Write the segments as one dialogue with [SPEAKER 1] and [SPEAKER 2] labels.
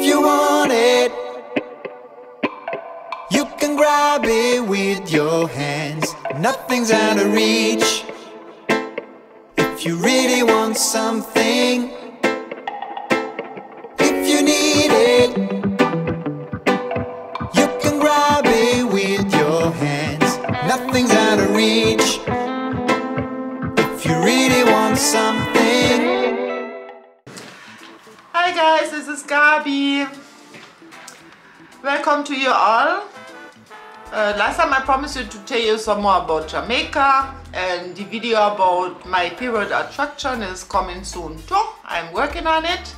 [SPEAKER 1] If you want it, you can grab it with your hands. Nothing's out of reach. If you really want something, if you need it, you can grab it with your hands. Nothing's out of reach. If you really want something.
[SPEAKER 2] Hi guys, this is Gabi. Welcome to you all. Last time I promised you to tell you some more about Jamaica, and the video about my favorite attraction is coming soon too. I'm working on it.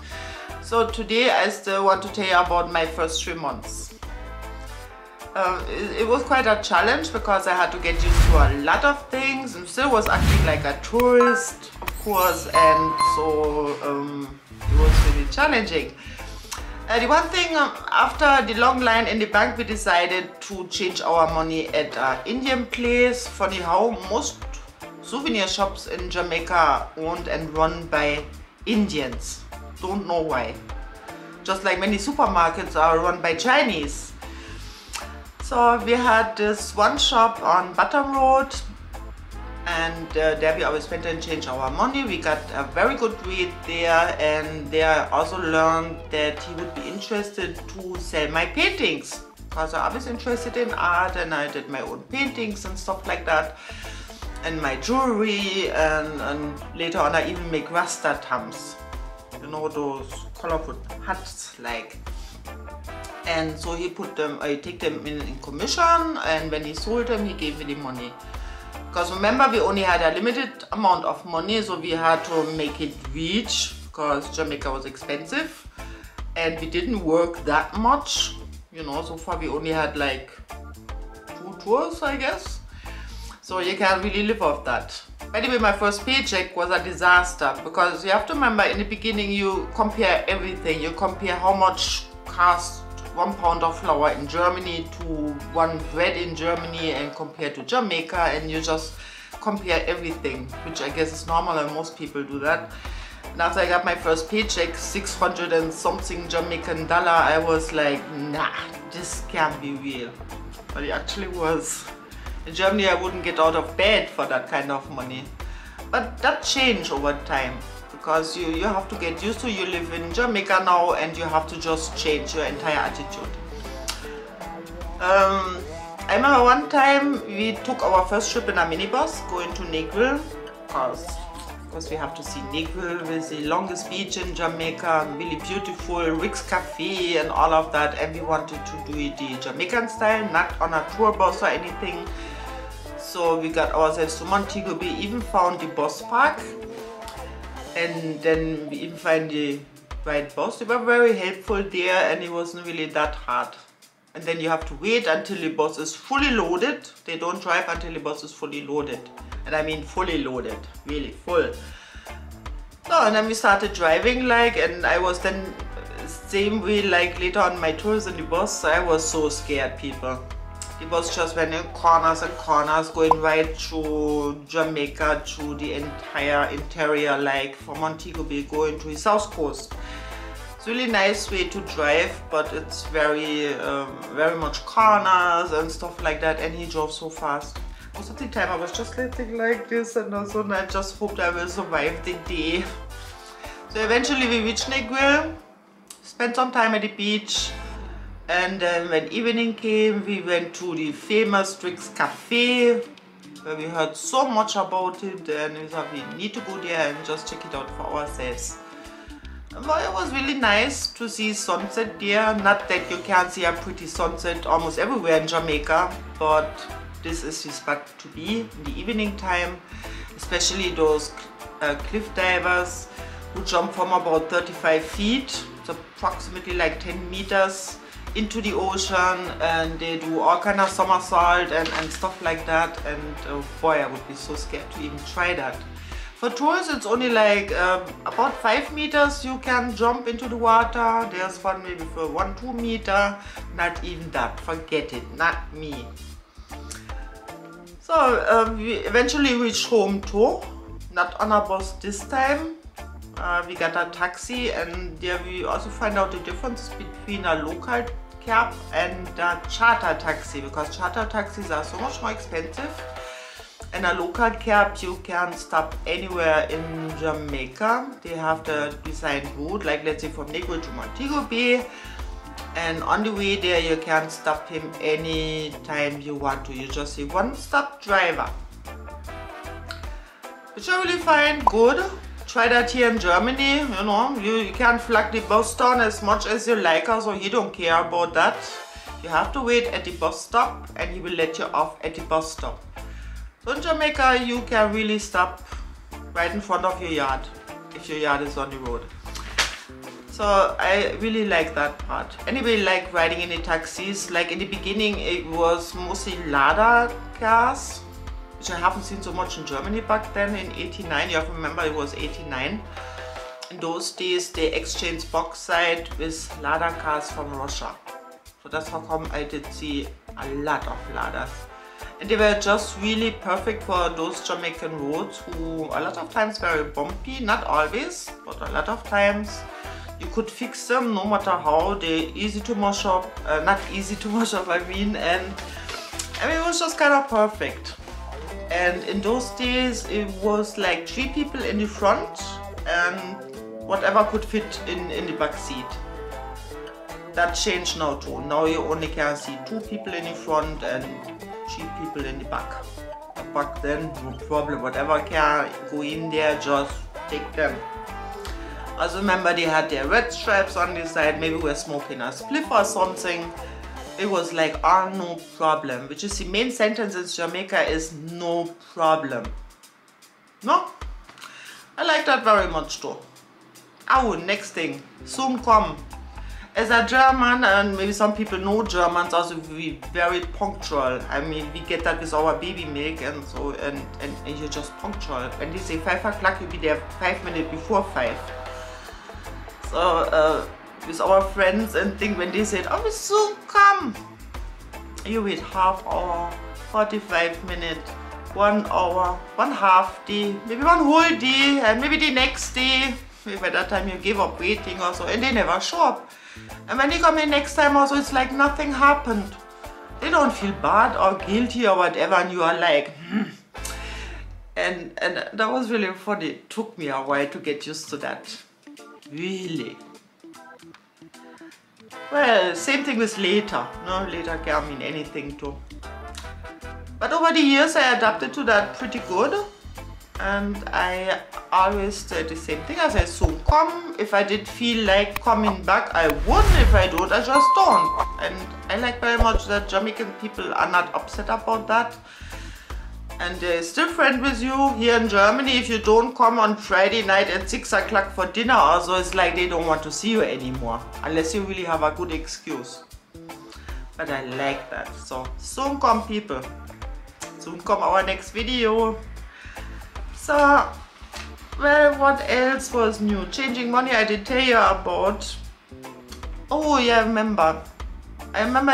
[SPEAKER 2] So today I still want to tell you about my first 3 months. It was quite a challenge because I had to get used to a lot of things and still was acting like a tourist, of course, and so it was really challenging. The one thing, after the long line in the bank, we decided to change our money at an Indian place. Funny how most souvenir shops in Jamaica are owned and run by Indians. Don't know why. Just like many supermarkets are run by Chinese. So we had this one shop on Bottom Road, and there we always went and changed our money. We got a very good rate there, and there I also learned that he would be interested to sell my paintings, because I was interested in art and I did my own paintings and stuff like that, and my jewelry, and later on I even make rasta thams, you know, those colorful hats like. And so he put them, I take them in commission, and when he sold them he gave me the money. Because remember, we only had a limited amount of money, so we had to make it reach, because Jamaica was expensive and we didn't work that much, you know. So far we only had like 2 tours, I guess, so you can't really live off that. By the way, my first paycheck was a disaster, because you have to remember, in the beginning you compare everything. You compare how much cost 1 pound of flour in Germany to 1 bread in Germany, and compare to Jamaica, and you just compare everything, which I guess is normal and most people do that. And after I got my first paycheck, 600 and something Jamaican dollar, I was like, nah, this can't be real. But it actually was. In Germany I wouldn't get out of bed for that kind of money. But that changed over time, because you have to get used to, you live in Jamaica now, and you have to just change your entire attitude. I remember one time we took our first trip in a minibus going to Negril, because we have to see Negril, with the longest beach in Jamaica, really beautiful, Rick's Cafe and all of that, and we wanted to do it the Jamaican style, not on a tour bus or anything. So we got ourselves to Montego Bay, even found the bus park, and then we even find the right bus. They were very helpful there, and it wasn't really that hard. And then you have to wait until the bus is fully loaded. They don't drive until the bus is fully loaded, and I mean fully loaded, really full. So, and then we started driving, like, and I was then same way like later on my tours in the bus. I was so scared, people. The bus just went in corners and corners, going right through Jamaica, through the entire interior, like from Montego Bay going to the south coast. It's a really nice way to drive, but it's very much corners and stuff like that, and he drove so fast. Most of the time I was just sitting like this, and also I just hoped I will survive the day. So eventually we reached Negril, spent some time at the beach, and then when evening came, we went to the famous Rick's Cafe, where we heard so much about it, and we thought we need to go there and just check it out for ourselves. But it was really nice to see sunset there. Not that you can't see a pretty sunset almost everywhere in Jamaica, but this is the spot to be in the evening time, especially those cliff divers who jump from about 35 feet, it's approximately like 10 meters, into the ocean, and they do all kind of somersault and stuff like that. And boy, I would be so scared to even try that. For tourists, it's only like about 5 meters you can jump into the water. There's one maybe for 1-2 meter, not even that, forget it, not me. So we eventually reached home too, not on a bus this time. we got a taxi, and there we also find out the difference between a local cab and a charter taxi, because charter taxis are so much more expensive. And a local cab, you can stop anywhere in Jamaica. They have the designed route, like let's say from Negril to Montego Bay. And on the way there, you can stop him anytime you want to. You just say one-stop driver. Which I really find good. Try that here in Germany. You know, you can flag the bus down as much as you like, so he don't care about that. You have to wait at the bus stop, and he will let you off at the bus stop. So in Jamaica, you can really stop right in front of your yard, if your yard is on the road. So I really like that part. Anybody like riding in the taxis? Like in the beginning, it was mostly Lada cars, which I haven't seen so much in Germany back then in '89. You have to remember it was '89. In those days, they exchanged bauxite with Lada cars from Russia. So that's how come I did see a lot of Ladas. And they were just really perfect for those Jamaican roads who a lot of times very bumpy, not always, but a lot of times. You could fix them no matter how. They're easy to mash up, not easy to mash up, I mean, and I mean, it was just kind of perfect. And in those days, it was like 3 people in the front and whatever could fit in the back seat. That changed now too. Now you only can see 2 people in the front and 3 people in the back. But back then, no problem. Whatever can go in there, just take them. Also remember, they had their red stripes on the side. Maybe we're smoking a spliff or something. It was like, oh, no problem. Which is the main sentence in Jamaica is no problem. No? I like that very much too. Oh, next thing. Soon come. As a German, and maybe some people know Germans also be very punctual. I mean, we get that with our baby milk and so, and you're just punctual. When they say 5 o'clock, you'll be there 5 minutes before 5. So with our friends and thing, when they said, oh, we soon come, you wait half hour, 45 minutes, 1 hour, 1/2 day, maybe 1 whole day, and maybe the next day. Maybe by that time you give up waiting or so, and they never show up. And when they come in next time also, it's like nothing happened. They don't feel bad or guilty or whatever, and you are like, and that was really funny. It took me a while to get used to that. Really. Well, same thing with later. No, later can mean anything too. But over the years I adapted to that pretty good. And I always said the same thing. I said, soon come. If I did feel like coming back, I would. If I don't, I just don't. And I like very much that Jamaican people are not upset about that. And they're still friends with you. Here in Germany, if you don't come on Friday night at 6 o'clock for dinner, also it's like they don't want to see you anymore. Unless you really have a good excuse. But I like that. So soon come, people. Soon come our next video. So, well, what else was new? Changing money, I did tell you about. Oh yeah, I remember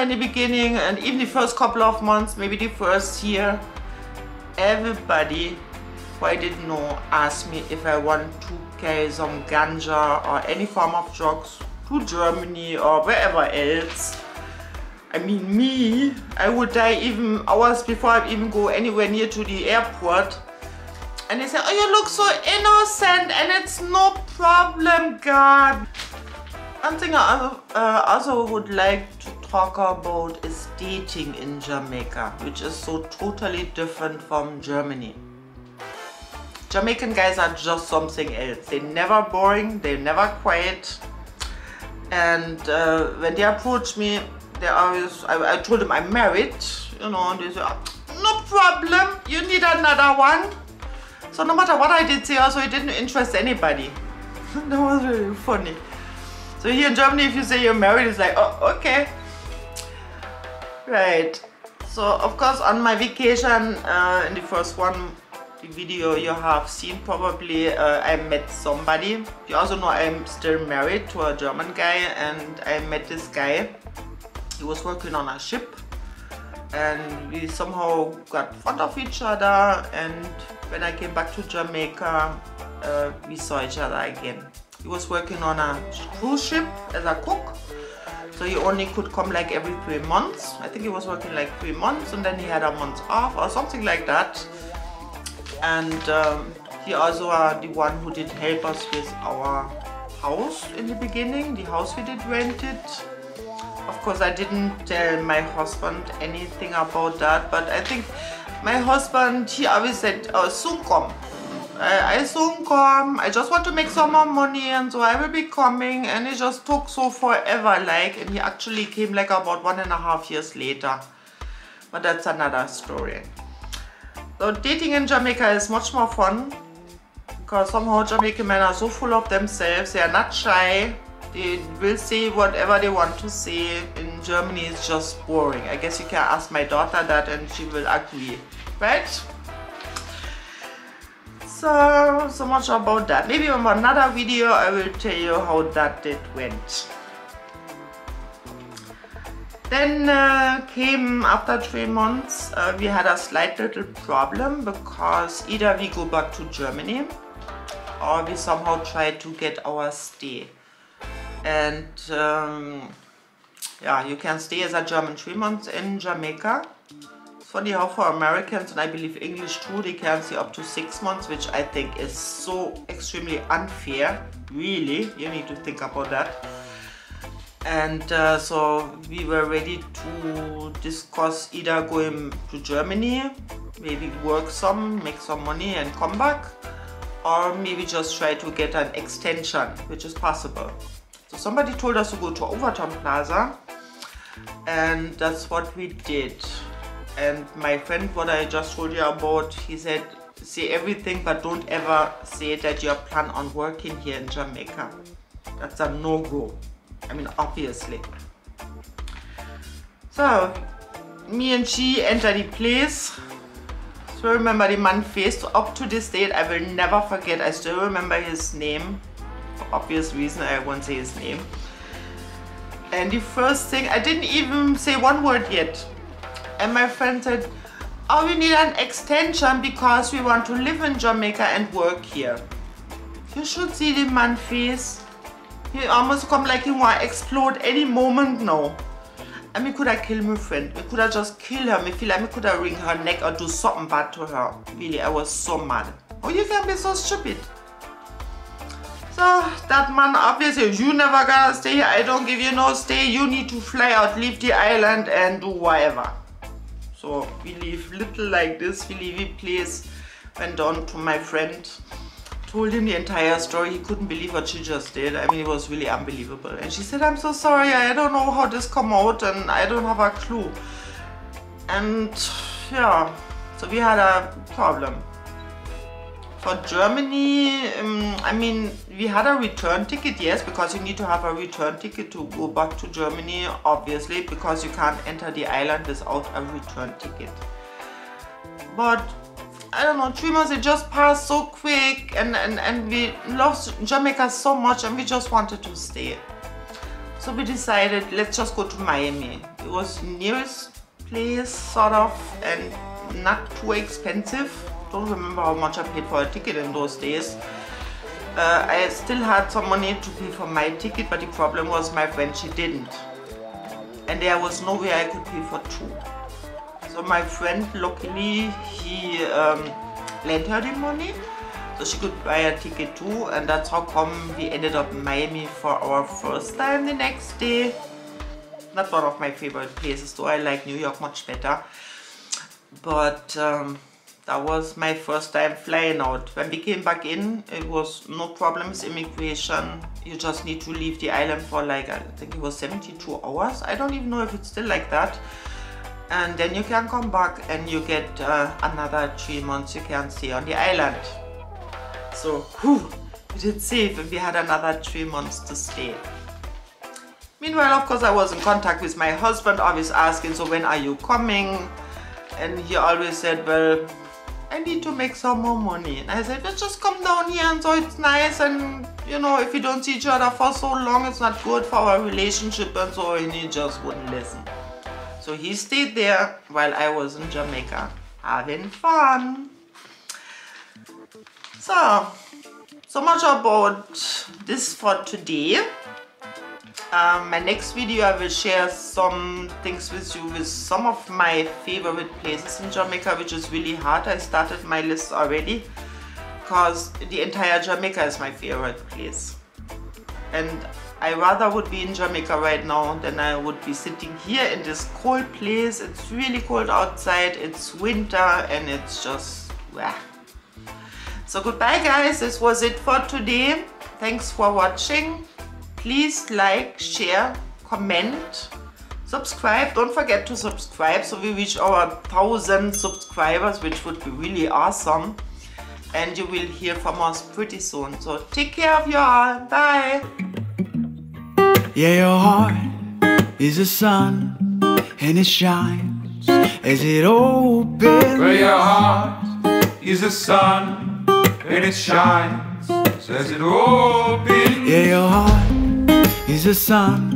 [SPEAKER 2] in the beginning, and even the first couple of months, maybe the first year, everybody who I didn't know asked me if I want to carry some ganja or any form of drugs to Germany or wherever else. I mean, me, I would die even hours before I even go anywhere near to the airport. And they say, oh, you look so innocent and it's no problem, God. One thing I also would like to talk about is dating in Jamaica, which is so totally different from Germany. Jamaican guys are just something else. They're never boring, they're never quiet. And when they approach me, they always, I told them I'm married, you know, and they say, no problem, you need another one. So no matter what I did say, also it didn't interest anybody. That was really funny. So here in Germany, if you say you're married, it's like, oh, okay. Right. So of course on my vacation, in the first one, the video you have seen probably, I met somebody. You also know I'm still married to a German guy, and I met this guy. He was working on a ship, and we somehow got fond of each other. And when I came back to Jamaica, we saw each other again. He was working on a cruise ship as a cook, so he only could come like every 3 months. I think he was working like 3 months, and then he had a month off or something like that. And he also the one who did help us with our house in the beginning, the house we did rent it. Of course, I didn't tell my husband anything about that, but I think my husband, he always said, oh, soon come. I soon come. I just want to make some more money, and so I will be coming. And it just took so forever, like, and he actually came like about 1.5 years later. But that's another story. So dating in Jamaica is much more fun, because somehow Jamaican men are so full of themselves. They are not shy. They will say whatever they want to say. In Germany, it's just boring. I guess you can ask my daughter that and she will agree, right? So much about that. Maybe in another video I will tell you how that went. Then came after 3 months, we had a slight little problem, because either we go back to Germany or we somehow try to get our stay. And yeah, you can stay as a German 3 months in Jamaica. It's funny how for Americans, and I believe English too, they can stay up to 6 months, which I think is so extremely unfair. Really, you need to think about that. And so we were ready to discuss either going to Germany, maybe work some, make some money and come back, or maybe just try to get an extension, which is possible. So somebody told us to go to Overtown Plaza, and that's what we did. And my friend, what I just told you about, he said, say everything, but don't ever say that you plan on working here in Jamaica. That's a no-go. I mean, obviously. So, me and she entered the place. So remember the man face. Up to this date, I will never forget. I still remember his name. For obvious reason, I won't say his name. And the first thing, I didn't even say one word yet. And my friend said, oh, we need an extension because we want to live in Jamaica and work here. You should see the man face. He almost come like he want to explode any moment now. And me could have killed my friend. Me could have just killed her. Me feel like me could have wring her neck or do something bad to her. Really, I was so mad. Oh, you can be so stupid. So that man obviously, you never gonna stay here. I don't give you no stay. You need to fly out, leave the island and do whatever. So we leave little like this. We leave the place. Went down to my friend. Told him the entire story. He couldn't believe what she just did. I mean, it was really unbelievable. And she said, I'm so sorry. I don't know how this come out and I don't have a clue. And yeah, so we had a problem. For Germany, I mean, we had a return ticket, yes, because you need to have a return ticket to go back to Germany, obviously, because you can't enter the island without a return ticket. But I don't know, 3 months, it just passed so quick, and we loved Jamaica so much and we just wanted to stay. So we decided, let's just go to Miami. It was the nearest place, sort of, and not too expensive. Don't remember how much I paid for a ticket in those days. I still had some money to pay for my ticket, but the problem was my friend, she didn't. And there was no way I could pay for 2. So my friend, luckily, he lent her the money so she could buy a ticket too, and that's how come we ended up in Miami for our first time the next day. Not one of my favorite places though, I like New York much better. But that was my first time flying out. When we came back in, it was no problems, immigration. You just need to leave the island for like, I think it was 72 hours. I don't even know if it's still like that. And then you can come back and you get another 3 months you can stay on the island. So, whew, we did safe and we had another 3 months to stay. Meanwhile, of course, I was in contact with my husband, always asking, so when are you coming? And he always said, well, I need to make some more money. And I said, let's just come down here and so it's nice, and you know, if we don't see each other for so long, it's not good for our relationship, and so, and he just wouldn't listen. So he stayed there while I was in Jamaica having fun. So So much about this for today. My next video I will share some things with you with some of my favorite places in Jamaica, which is really hard. I started my list already because the entire Jamaica is my favorite place. And I rather would be in Jamaica right now than I would be sitting here in this cold place. It's really cold outside, it's winter and it's just, bleh. So goodbye guys, this was it for today. Thanks for watching. Please like, share, comment, subscribe. Don't forget to subscribe so we reach our 1,000 subscribers, which would be really awesome. And you will hear from us pretty soon. So take care of you all. Bye.
[SPEAKER 1] Yeah, your heart is a sun and it shines as it opens.
[SPEAKER 3] Well, your heart is a sun and it shines as it opens.
[SPEAKER 1] Yeah, your heart is a sun